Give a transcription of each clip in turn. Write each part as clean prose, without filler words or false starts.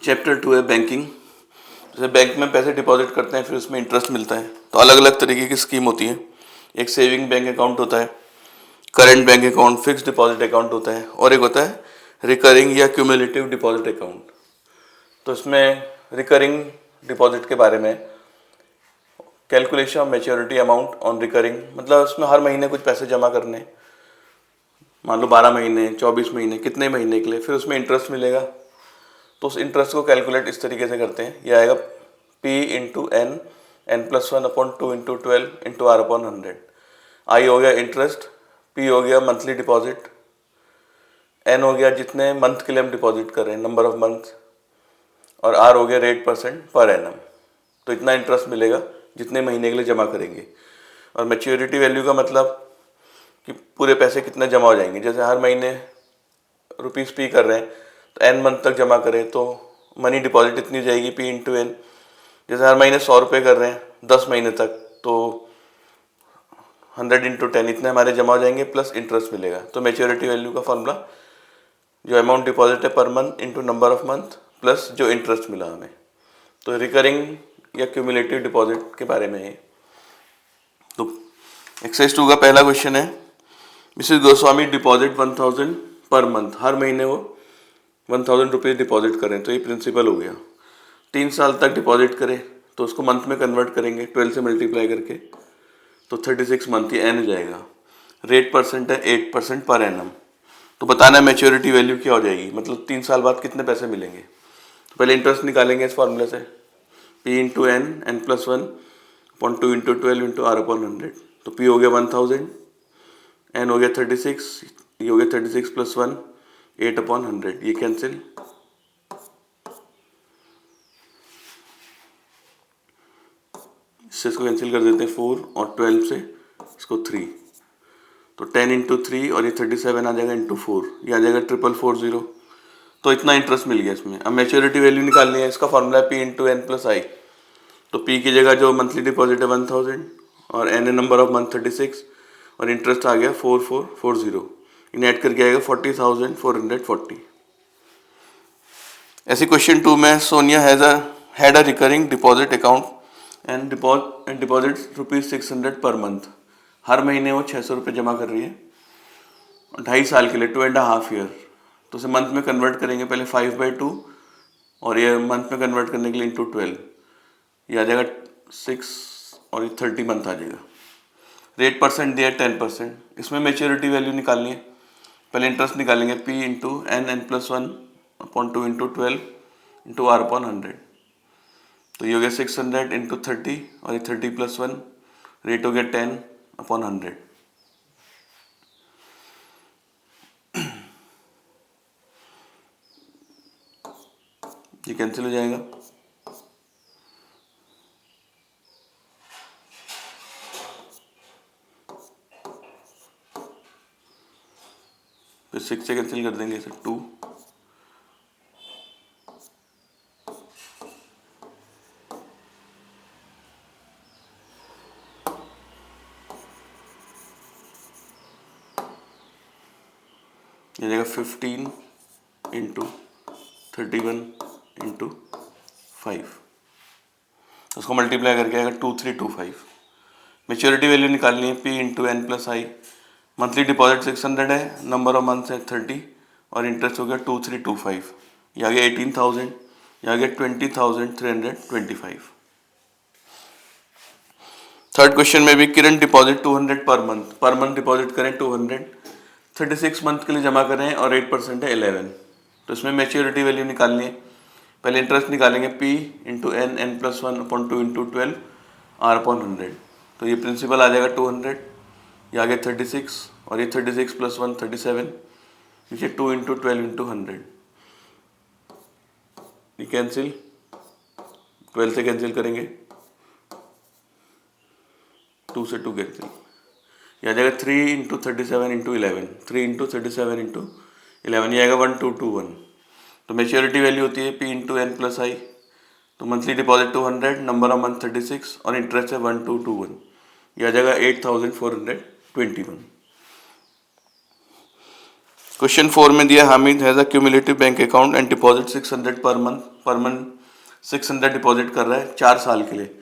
Chapter 2 है banking. जैसे bank में पैसे डिपॉजिट करते हैं, फिर उसमें इंटरेस्ट मिलता है। तो अलग अलग तरीके की स्कीम होती है। एक सेविंग बैंक अकाउंट होता है, current bank account, fixed deposit account होता है, और एक होता है रिकरिंग या क्यूमुलेटिव डिपॉजिट अकाउंट। तो इसमें रिकरिंग डिपॉजिट के बारे में, calculation of maturity amount on recurring, मतलब उसमें हर महीने कुछ पैसे जमा करने, मान लो 12 महीने, 24 महीने, कितने महीने के लिए, फिर उसमें इंटरेस्ट मिलेगा। तो उस इंटरेस्ट को कैलकुलेट इस तरीके से करते हैं, ये आएगा P into n, n+1/2 into 12 into R/100। I हो गया इंटरेस्ट, P हो गया मंथली डिपॉजिट, N हो गया जितने मंथ के लिए हम डिपॉजिट कर रहे हैं, नंबर ऑफ मंथ, और R हो गया रेट % पर एनम। तो इतना इंटरेस्ट मिलेगा जितने महीने के लिए जमा करेंगे। और मैच्योरिटी वैल्यू का मतलब कि पूरे पैसे कितने जमा हो जाएंगे। जैसे हर महीने ₹P कर रहे हैं तो n मंथ तक जमा करें तो मनी डिपॉजिट इतनी जाएगी, P इंटू एन। जैसे हर महीने ₹100 कर रहे हैं 10 महीने तक, तो 100 इंटू 10 इतने हमारे जमा हो जाएंगे, प्लस इंटरेस्ट मिलेगा। तो मैच्योरिटी वैल्यू का फॉर्मूला जो अमाउंट डिपॉजिट है per month into number of month plus जो इंटरेस्ट मिला हमें। तो रिकरिंग या क्यूमुलेटिव डिपॉजिट के बारे में है। तो एक्सरसाइज 2 का पहला क्वेश्चन है, Mrs Goswami deposit 1000 per month. हर महीने वो 1000 रुपये डिपॉजिट करें, तो ये प्रिंसिपल हो गया। 3 साल तक डिपॉजिट करें तो उसको मंथ में कन्वर्ट करेंगे 12 से मल्टीप्लाई करके, तो 36 मंथ, ये एन हो जाएगा। रेट % है 8% पर एनम। तो बताना है मैच्योरिटी वैल्यू क्या हो जाएगी, मतलब 3 साल बाद कितने पैसे मिलेंगे। तो पहले इंटरेस्ट निकालेंगे इस फॉर्मूले से, P into n, n+1/2 into 12 into R/100। तो P हो गया 1000, N हो गया 36, ये हो गया 36 + 1 8/100, ये कैंसिल। इससे इसको कैंसिल कर देते हैं 4, और 12 से इसको 3, तो 10 इंटू 3, और ये 37 आ जाएगा इंटू 4, ये आ जाएगा 4440। तो इतना इंटरेस्ट मिल गया इसमें। अब मैच्योरिटी वैल्यू निकालनी है, इसका फॉर्मूला है P इंटू एन प्लस आई। तो P की जगह जो मंथली डिपॉजिट है 1000, और N नंबर ऑफ मंथ 36, और इंटरेस्ट आ गया 4440, इन ऐड करके आएगा 40,440। ऐसे क्वेश्चन 2 में, Sonia had a recurring deposit account and deposit ₹600 per month. हर महीने वो 600 रुपये जमा कर रही है 2.5 साल के लिए, 2.5 ईयर। तो उसे मंथ में कन्वर्ट करेंगे, पहले 5/2, और ये मंथ में कन्वर्ट करने के लिए इंटू 12, ये आ जाएगा 6, और ये 30 मंथ आ जाएगा। रेट % दिया 10%। इसमें मैच्योरिटी वैल्यू निकालनी है, पहले इंटरेस्ट निकालेंगे, P into n, n+1/2 into 12 into R/100। तो ये हो गया 600 इंटू 30, और ये 30 + 1, रेट हो गया 10/100। ये कैंसिल हो जाएगा। फिर 6 से कैंसिल कर देंगे इसे, 2, ये जाएगा 15 इंटू 31 इंटू 5, उसको मल्टीप्लाई करके आएगा 2325। मैच्योरिटी वैल्यू निकालनी है, P इंटू एन प्लस आई। मंथली डिपॉजिट 600 है, नंबर ऑफ मंथ है 30, और इंटरेस्ट हो गया 2325, ये आ गया 18,000, ये आ गया 20,325। थर्ड क्वेश्चन में भी किरण डिपॉजिट 200 पर मंथ डिपॉजिट करें 200, 36 मंथ के लिए जमा करें, और 8% है 11। तो इसमें मैच्योरिटी वैल्यू निकालनी है, पहले इंटरेस्ट निकालेंगे, P into n, n+1/2 into 12 R/100। तो ये प्रिंसिपल आ जाएगा 200, ये आ गया 36, और ये 36 + 1 37, नीचे 2 इंटू 12 इंटू 100, ये कैंसिल, 12 से कैंसिल करेंगे, 2 से 2 कैंसिल, ये आ जाएगा 3 इंटू 37 इंटू 11, 3 इंटू 37 इंटू 11, ये आएगा 1221। तो मैच्योरिटी वैल्यू होती है P इंटू एन प्लस आई। तो monthly deposit 200, number of month 36, और इंटरेस्ट है 1221, ये आ जाएगा 8,421। क्वेश्चन 4 में दिया, Hamid has a cumulative bank account and deposit 600 per month per month 600 deposit कर रहा है 4 साल के लिए।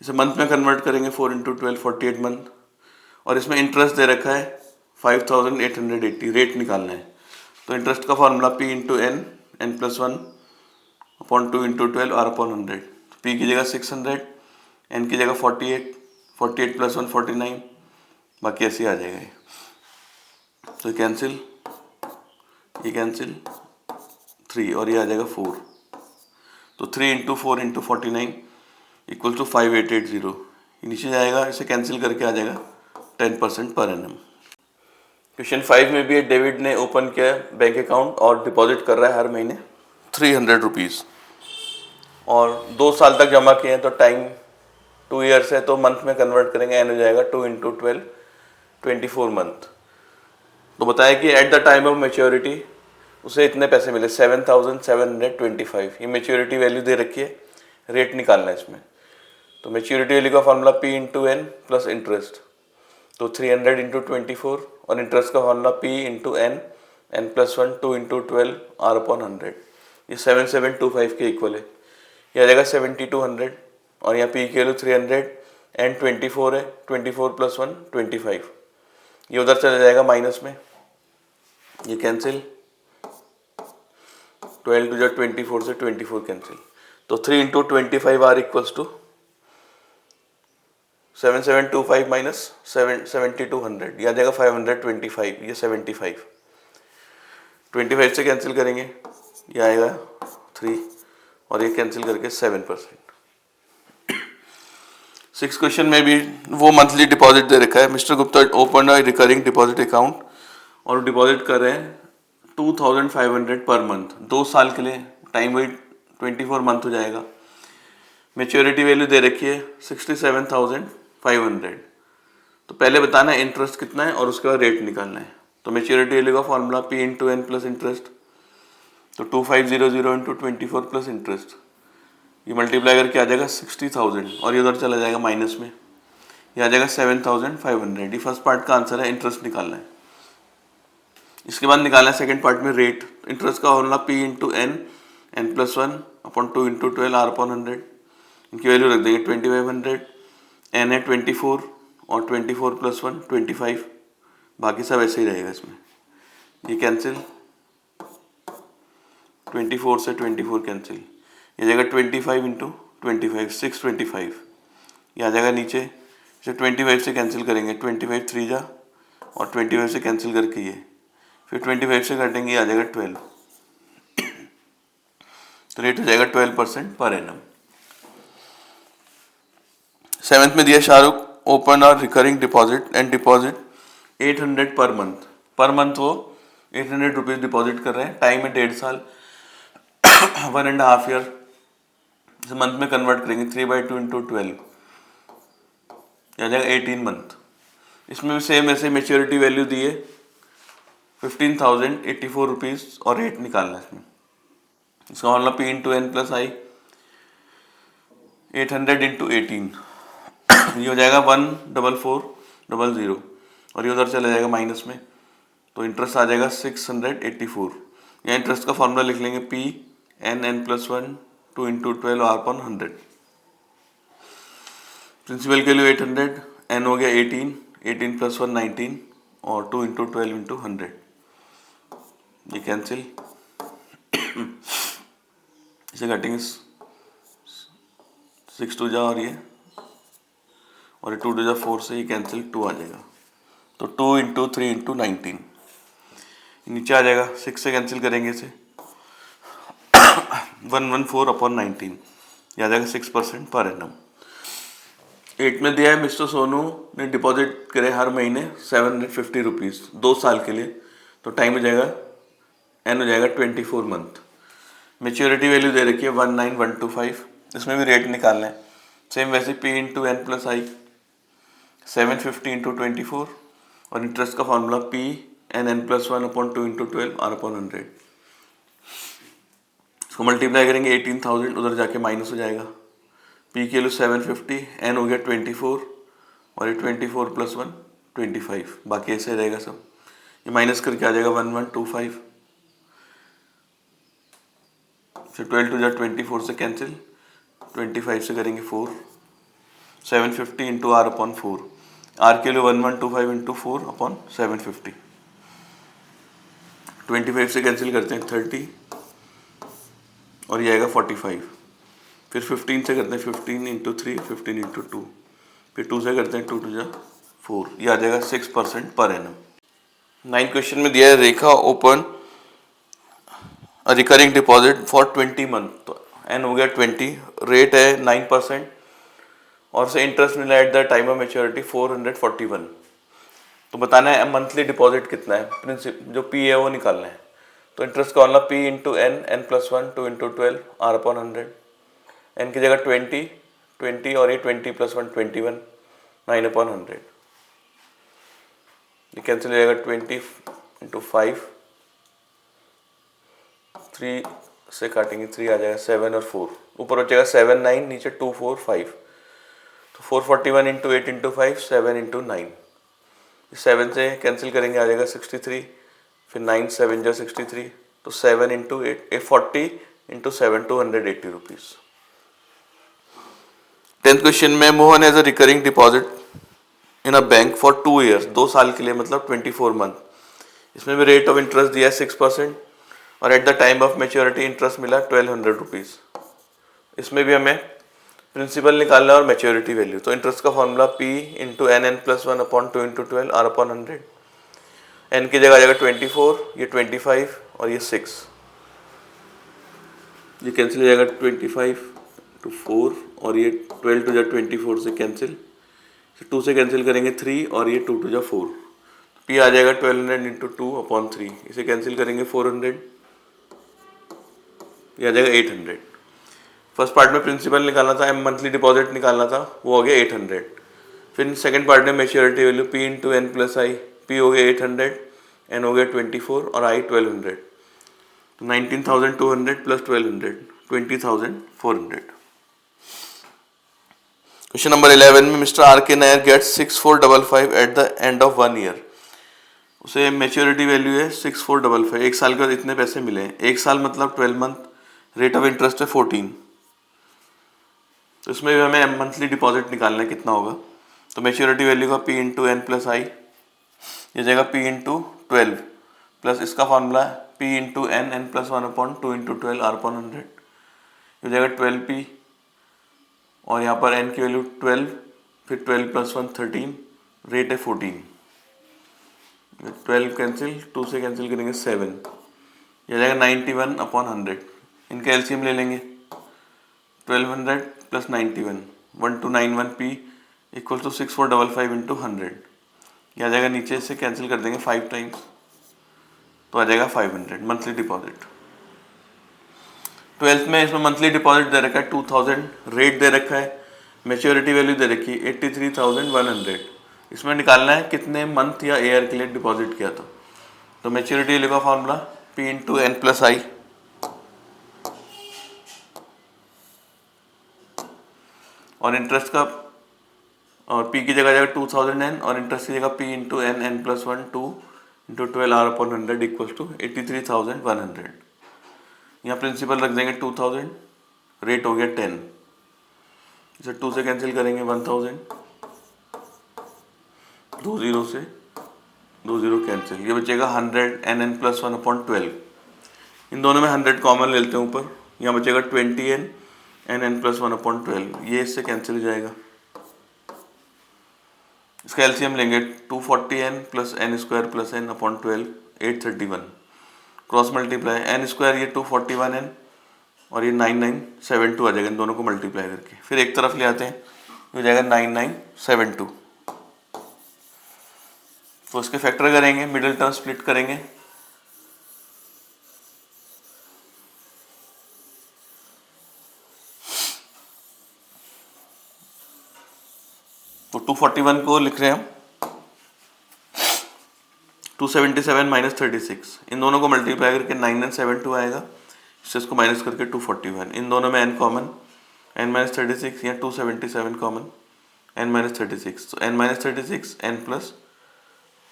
इसे मंथ में कन्वर्ट करेंगे 4 इंटू 12 48 मंथ, और इसमें इंटरेस्ट दे रखा है 5880, रेट निकालना है। तो इंटरेस्ट का formula P into n, n plus one upon 2 into 12 R upon 100। P की जगह 600, एन की जगह 48, 48 प्लस 1 49, बाकी ऐसे ही आ जाएगा ये। तो कैंसिल, ये कैंसिल 3 और ये आ जाएगा 4। तो 3 इंटू 4 इंटू 49 इक्वल टू 5880, नीचे जाएगा, इसे कैंसिल करके आ जाएगा 10% पर एनम। क्वेश्चन 5 में भी डेविड ने ओपन किया बैंक अकाउंट और डिपॉजिट कर रहा है हर महीने 300 रुपीज़, और 2 साल तक जमा किए हैं, तो टाइम 2 ईयर्स है, तो मंथ में कन्वर्ट करेंगे, एन हो जाएगा 2 इंटू 12 24 मंथ। तो बताया कि at the time of maturity उसे इतने पैसे मिले 7725, ये मेच्योरिटी वैल्यू दे रखी है, रेट निकालना है इसमें। तो मेच्योरिटी वैल्यू का formula P into N plus interest, तो 300 इंटू 24, और इंटरेस्ट का formula P into n, n plus 1 2 into 12 R upon 100, ये 7725 के इक्वल है। यह आ जाएगा 7200, और यहाँ P की वैल्यू 300 एंड 24 है, 24 प्लस 1 25, ये उधर चला जाएगा माइनस में, ये कैंसिल, 12 टू जो 24 से 24 कैंसिल, तो 3 into 25 R equals to 7725 minus 7200, यह आ जाएगा 525, ये 75, 25 से कैंसिल करेंगे, ये आएगा 3, और ये कैंसिल करके 7%। 6 क्वेश्चन में भी वो मंथली डिपॉजिट दे रखा है। Mister Gupta open a recurring deposit account और डिपॉजिट कर रहे हैं 2500 पर मंथ, 2 साल के लिए, टाइम वही 24 मंथ हो जाएगा। मेच्योरिटी वैल्यू दे रखी है 67,500। तो पहले बताना है इंटरेस्ट कितना है और उसके बाद रेट निकालना है। तो मेच्योरिटी वैल्यू का formula P into N plus interest, तो 2500 इंटू 24 प्लस इंटरेस्ट, ये मल्टीप्लाई करके आ जाएगा 60,000, और ये उधर चला जाएगा माइनस में, ये आ जाएगा 7,500। ये फर्स्ट पार्ट का आंसर है, इंटरेस्ट निकालना है। इसके बाद निकालना है सेकंड पार्ट में रेट। इंटरेस्ट का formula P into n, n plus 1 upon 2 into 12 R upon 100, इनकी वैल्यू रख देंगे 2500, एन है 24 और 24 प्लस 1 25, बाकी सब ऐसे ही रहेगा इसमें, ये कैंसिल, 24 से 24 कैंसिल, ये जाएगा 25 इंटू 25 625, ये आ जाएगा नीचे, इसे 25 से कैंसिल करेंगे, 25 3 जा और 25 से कैंसिल करके ये, फिर 25 से काटेंगे, ये आ जाएगा 12, तो रेट हो जाएगा 12% पर एनम। 7th में दिया शाहरुख ओपन और recurring deposit and deposit 800 per month. Per month वो 800 रुपीज़ डिपॉजिट कर रहे हैं, टाइम है 1.5 साल 1.5 ईयर, मंथ में कन्वर्ट करेंगे 3/2 इंटू 12, आ जाएगा 18 मंथ। इसमें भी सेम ऐसे मेच्योरिटी वैल्यू दी है 15,084 रुपीज़ और रेट निकालना है इसमें। इसका formula P into N plus I, 800 into 18, ये हो जाएगा 14400, और ये उधर चला जाएगा माइनस में, तो इंटरेस्ट आ जाएगा 684। यहाँ इंटरेस्ट का फॉर्मूला लिख लेंगे P n, n plus 1 2 into 12 R upon 100। Principal के लिए 800, एन हो गया 18, 18 प्लस 1 19 और 2 इंटू 12 इंटू 100, ये कैंसिल, इसे काटेंगे 6 2 जा और ये 2 2 जा 4 से, ये कैंसिल 2 आ जाएगा, तो 2 इंटू 3 इंटू 19, नीचे आ जाएगा, 6 से कैंसिल करेंगे इसे 114 अपॉन 19, ये आ जाएगा 6% पर एनम। 8 में दिया है मिस्टर सोनू ने डिपॉजिट करे हर महीने 750 रुपीज़ 2 साल के लिए, तो टाइम हो जाएगा एन हो जाएगा 24 मंथ। मेच्योरिटी वैल्यू दे रखी है 19125, इसमें भी रेट निकालना है सेम वैसे P into N plus I 750 into 24, और इंटरेस्ट का formula P n n plus 1 upon 2 into 12 R upon 100, इसको मल्टीप्लाई करेंगे 18,000, उधर जाके माइनस हो जाएगा, P की वैल्यू 750, एन हो गया 24 और ये 24 प्लस 1 25, बाकी ऐसे रहेगा सब, ये माइनस करके आ जाएगा 1125, फिर 12 टू जा 24 से कैंसिल, 25 से करेंगे 4, 750 इंटू आर अपॉन 4, आर के लिए 1125 इंटू 4 अपॉन 750, 25 से कैंसिल करते हैं 30 और ये आएगा 45, फिर 15 से करते हैं 15 इंटू 3, 15 इंटू 2, फिर 2 से करते हैं 2 टू जा 4, ये आ जाएगा 6% पर एनम। 9 क्वेश्चन में दिया है Rekha open recurring deposit for 20 month, तो एन हो गया 20, रेट है 9% और से इंटरेस्ट मिला at the time of maturity 441। तो बताना है मंथली डिपॉजिट कितना है, प्रिंसिप जो पी है वो निकालना है। तो इंटरेस्ट का वाला P into N plus 1 2 into 12 R upon 100, n की जगह 20 और ये 20 प्लस 1 21 9 अपॉन 100, ये कैंसिल हो जाएगा 20 इंटू 5, 3 से काटेंगे 3 आ जाएगा 7 और 4, ऊपर हो जाएगा 7 9, नीचे 2 4 5, तो 441 इंटू 8 इंटू 5 7 इंटू 9, 7 से कैंसिल करेंगे आ जाएगा 63, फिर 9 7 जा 63, तो 7 into 8 40 into 7 280 rupees. 10th question में Mohan has a recurring deposit in a bank for 2 years, 2 साल के लिए मतलब 24 मंथ, इसमें भी रेट ऑफ इंटरेस्ट दिया है 6% और at the time of maturity interest मिला 1200 रुपीज़। इसमें भी हमें प्रिंसिपल निकालना है और मेच्योरिटी वैल्यू, तो इंटरेस्ट का formula P into N plus 1 upon 2 into 12 R upon 100, n की जगह आ जाएगा 24, ये 25 और ये 6, ये कैंसिल हो जाएगा 25 टू 4 और ये 12 टू जा 24 से कैंसिल, 2 से कैंसिल करेंगे 3 और ये 2 टू जा 4, पी आ जाएगा 1200 इंटू 2 अपॉन 3, इसे कैंसिल करेंगे 400, ये आ जाएगा 800। फर्स्ट पार्ट में प्रिंसिपल निकालना था, मंथली डिपॉजिट निकालना था, वो हो गया 800। फिर सेकंड पार्ट में maturity value P into N plus I, P हो गया 800, एन हो गया 24 और आई 1200, तो 19,200 प्लस 1200 20,400। क्वेश्चन नंबर 11 में mister R K Nair get 6455 at the end of 1 year, उसे मेच्योरिटी वैल्यू है 6455, एक साल के बाद इतने पैसे मिले हैं, एक साल मतलब 12 मंथ, रेट ऑफ इंटरेस्ट है 14, तो इसमें भी हमें मंथली डिपॉजिट निकालना है कितना होगा। तो मेच्योरिटी वैल्यू का P into N plus I, ये जाएगा पी इंटू 12 प्लस इसका फॉर्मूला है P into N plus 1 upon 2 into 12 R upon 100, ये जाएगा 12p और यहाँ पर n की वैल्यू 12, फिर 12 प्लस 1 13, रेट है 14, 12 कैंसिल, 2 से कैंसिल करेंगे 7, यह जाएगा 91 अपॉन 100, इनका एलसीएम ले लेंगे 1200 plus 91 1291p equal to 6455 into 100, यह आ जाएगा नीचे से कैंसिल कर देंगे 5 टाइम्स, तो आ जाएगा 500 मंथली डिपॉजिट। 12th में इसमें मंथली डिपॉजिट दे रखा है 2000, रेट दे रखा है, मेच्योरिटी वैल्यू दे रखी है 83,100, इसमें निकालना है कितने मंथ या ईयर के लिए डिपॉजिट किया था। तो मेच्योरिटी वैल्यू का formula P into N plus I, और इंटरेस्ट का और पी की जगह जाएगा 2000 और इंटरेस्ट की जगह P into N plus 1 2 into 12 R upon 100 equal to 83,100। यहाँ प्रिंसिपल रख देंगे 2000, रेट हो गया 10, इसे 2 से कैंसिल करेंगे 1000, 2 0 से 2 0 कैंसिल, ये बचेगा 100 एन प्लस 1 अपॉन 12, इन दोनों में 100 कॉमन ले लेते हैं ऊपर, यहाँ बचेगा 20 एन प्लस 1 अपॉन 12, ये इससे कैंसिल हो जाएगा, इसका एलसीएम लेंगे 240 n plus n square plus n upon 12 831, cross multiply n square ये 241 एन और ये 9972 आ जाएगा, इन दोनों को मल्टीप्लाई करके फिर एक तरफ ले आते हैं, हो जाएगा 9972, तो इसके फैक्टर करेंगे, मिडिल टर्म स्प्लिट करेंगे, तो 241 को लिख रहे हैं हम 277 माइनस 36, इन दोनों को मल्टीप्लाई करके 9972 आएगा, इससे इसको माइनस करके 241, इन दोनों में n कॉमन, n माइनस 36 या 277 कॉमन, n माइनस 36, तो n माइनस 36 n प्लस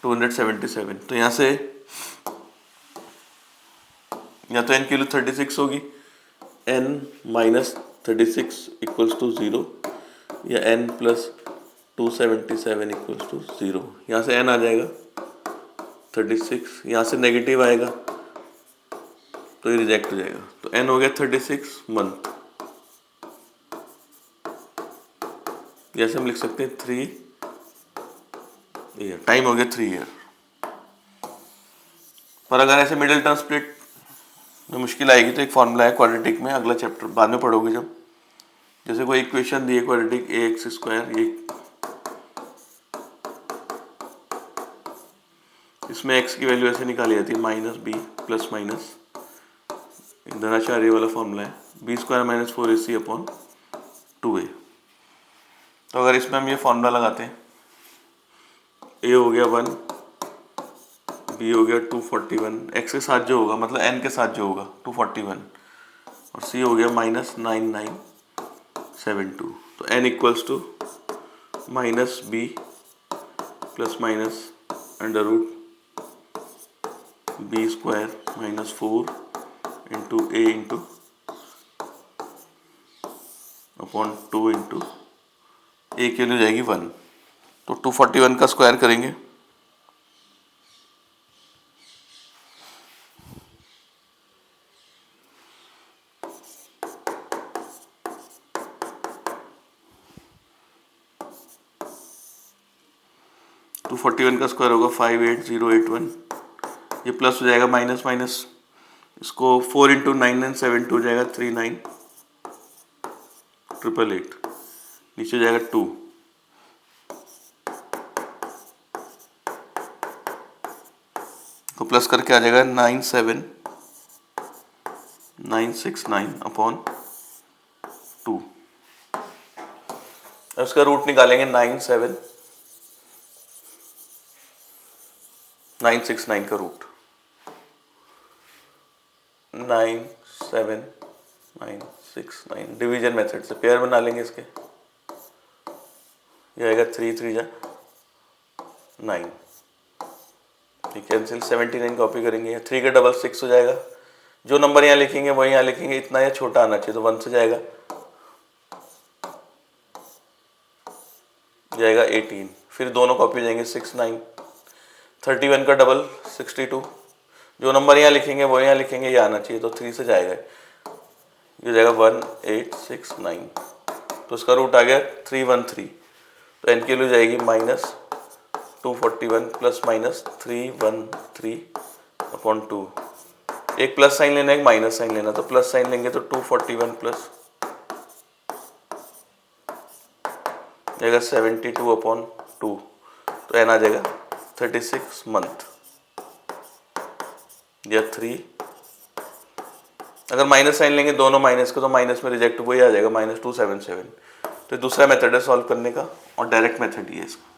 277, तो यहाँ से या तो n की वैल्यू 36 होगी n माइनस 36 इक्वल्स टू 0 या n प्लस 277 इक्वल्स टू 0। यहाँ से n आ जाएगा 36, यहाँ से नेगेटिव आएगा तो ये रिजेक्ट हो जाएगा। तो n हो गया 36 मंथ। जैसे हम लिख सकते हैं 3 ईयर, टाइम हो गया 3 ईयर। पर अगर ऐसे मिडिल टर्म स्प्लिट में मुश्किल आएगी तो एक फॉर्मूला है क्वाड्रेटिक में, अगला चैप्टर बाद में पढ़ोगे जब। जैसे कोई इक्वेशन दी है क्वाड्रेटिक ax², ये इसमें x की वैल्यू ऐसे निकाली जाती है -b प्लस माइनस, धनाचार्य वाला फॉर्मूला है, b² - 4ac/2a। तो अगर इसमें हम ये फॉर्मूला लगाते हैं, a हो गया 1, b हो गया 241, x के साथ जो होगा मतलब n के साथ जो होगा 241, और c हो गया -9972। तो n equals to -b plus minus √ b² - 4 into a इंटू अपॉन 2 इंटू a की वैल्यू जाएगी 1। तो 241 का स्क्वायर करेंगे 241 का स्क्वायर होगा 58081। ये प्लस हो जाएगा माइनस माइनस, इसको 4 इंटू 9972 हो जाएगा 39888, नीचे हो जाएगा 2। तो प्लस करके आ जाएगा 97969/2। उसका रूट निकालेंगे 97969 का रूट 97969। डिवीजन मेथड से पेयर बना लेंगे इसके, ये आएगा 3 3 जा 9, कैंसिल 79 कॉपी करेंगे, 3 का डबल 6 हो जाएगा। जो नंबर यहाँ लिखेंगे वही यहाँ लिखेंगे, इतना या छोटा आना चाहिए, तो 1 से जाएगा, जाएगा 18। फिर दोनों कॉपी जाएंगे 6 9, 31 का डबल 62, जो नंबर यहाँ लिखेंगे वो यहाँ लिखेंगे, ये आना चाहिए, तो 3 से जाएगा, ये जाएगा 1869। तो इसका रूट आ गया 313। तो n की वैल्यू जाएगी -241 प्लस माइनस 313/2। एक प्लस साइन लेना, एक माइनस साइन लेना, तो प्लस साइन लेंगे तो 241 प्लस जाएगा 72/2। तो n आ जाएगा 36 मंथ या 3। अगर माइनस साइन लेंगे दोनों माइनस को तो माइनस में रिजेक्ट वही आ जाएगा -277। तो दूसरा मेथड है सॉल्व करने का, और डायरेक्ट मेथड ही है इसका।